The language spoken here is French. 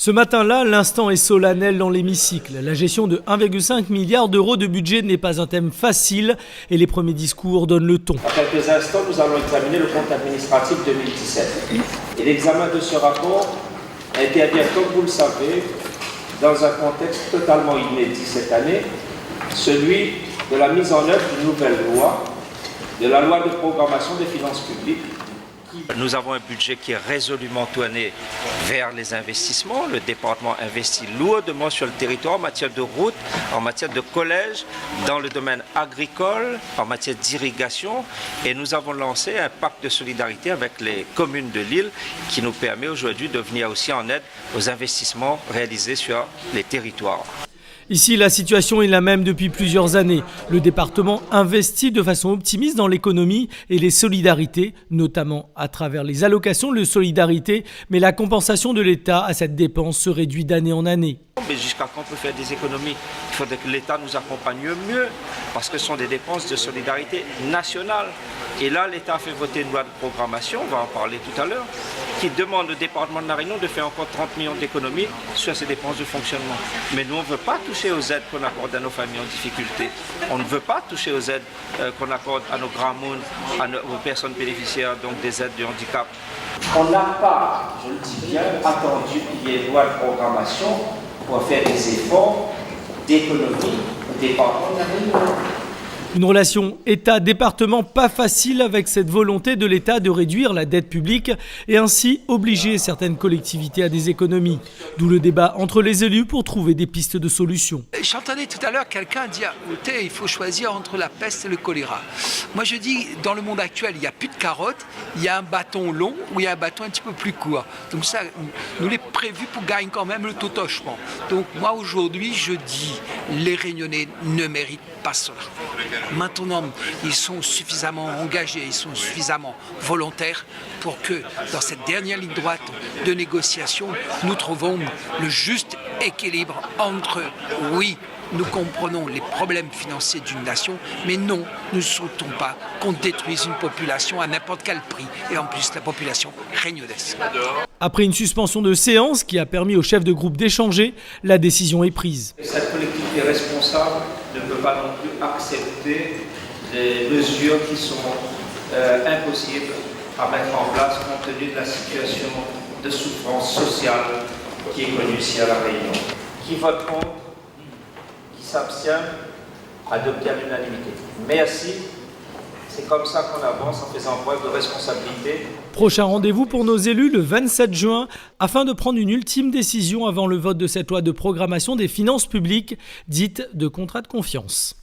Ce matin-là, l'instant est solennel dans l'hémicycle. La gestion de 1,5 milliard d'euros de budget n'est pas un thème facile et les premiers discours donnent le ton. Dans quelques instants, nous allons examiner le compte administratif 2017. Et l'examen de ce rapport intervient, comme vous le savez, dans un contexte totalement inédit cette année, celui de la mise en œuvre d'une nouvelle loi, de la loi de programmation des finances publiques. Nous avons un budget qui est résolument tourné vers les investissements. Le département investit lourdement sur le territoire en matière de routes, en matière de collèges, dans le domaine agricole, en matière d'irrigation. Et nous avons lancé un pacte de solidarité avec les communes de l'île qui nous permet aujourd'hui de venir aussi en aide aux investissements réalisés sur les territoires. Ici, la situation est la même depuis plusieurs années. Le département investit de façon optimiste dans l'économie et les solidarités, notamment à travers les allocations de solidarité, mais la compensation de l'État à cette dépense se réduit d'année en année. Mais jusqu'à quand on peut faire des économies? Il faudrait que l'État nous accompagne mieux, parce que ce sont des dépenses de solidarité nationale. Et là, l'État a fait voter une loi de programmation, on va en parler tout à l'heure, qui demande au département de La Réunion de faire encore 30 millions d'économies sur ses dépenses de fonctionnement. Mais nous, on ne veut pas toucher aux aides qu'on accorde à nos familles en difficulté. On ne veut pas toucher aux aides qu'on accorde à nos grands mondes, aux personnes bénéficiaires donc des aides de handicap. On n'a pas, je le dis bien, attendu qu'il y ait une loi de programmation pour faire des efforts d'économie au département de La Réunion. Une relation État-département pas facile avec cette volonté de l'État de réduire la dette publique et ainsi obliger certaines collectivités à des économies. D'où le débat entre les élus pour trouver des pistes de solutions. J'entendais tout à l'heure quelqu'un dire « il faut choisir entre la peste et le choléra ». Moi je dis, dans le monde actuel, il n'y a plus de carottes, il y a un bâton long ou il y a un bâton un petit peu plus court. Donc ça, nous l'avons prévu pour gagner quand même le totochement. Donc moi aujourd'hui, je dis, les Réunionnais ne méritent pas cela. Maintenant, ils sont suffisamment engagés, ils sont suffisamment volontaires pour que dans cette dernière ligne droite de négociation, nous trouvons le juste équilibre entre, oui, nous comprenons les problèmes financiers d'une nation, mais non, nous ne souhaitons pas qu'on détruise une population à n'importe quel prix, et en plus la population réunionnaise. Après une suspension de séance qui a permis aux chefs de groupe d'échanger, la décision est prise. Cette collectivité responsable ne peut pas non plus accepter des mesures qui sont impossibles à mettre en place compte tenu de la situation de souffrance sociale qui est connue ici à La Réunion. Qui vote contre? Qui s'abstient? Adopté à l'unanimité. Merci. C'est comme ça qu'on avance en faisant preuve de responsabilité. Prochain rendez-vous pour nos élus le 27 juin afin de prendre une ultime décision avant le vote de cette loi de programmation des finances publiques, dite de contrat de confiance.